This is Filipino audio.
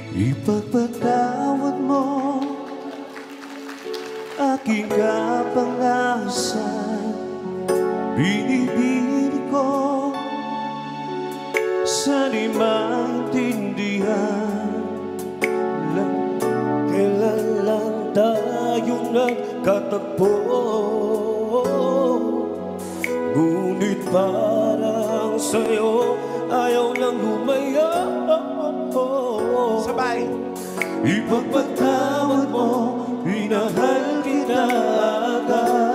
Ipagpatawad mo aking kapangasan. Binibili ko sa di maintindihan. Kailan lang tayo nagkatagpo, ngunit parang sa'yo ayaw nang lumayo. Sabay! Ipagpatawad mo, minahal kita agad.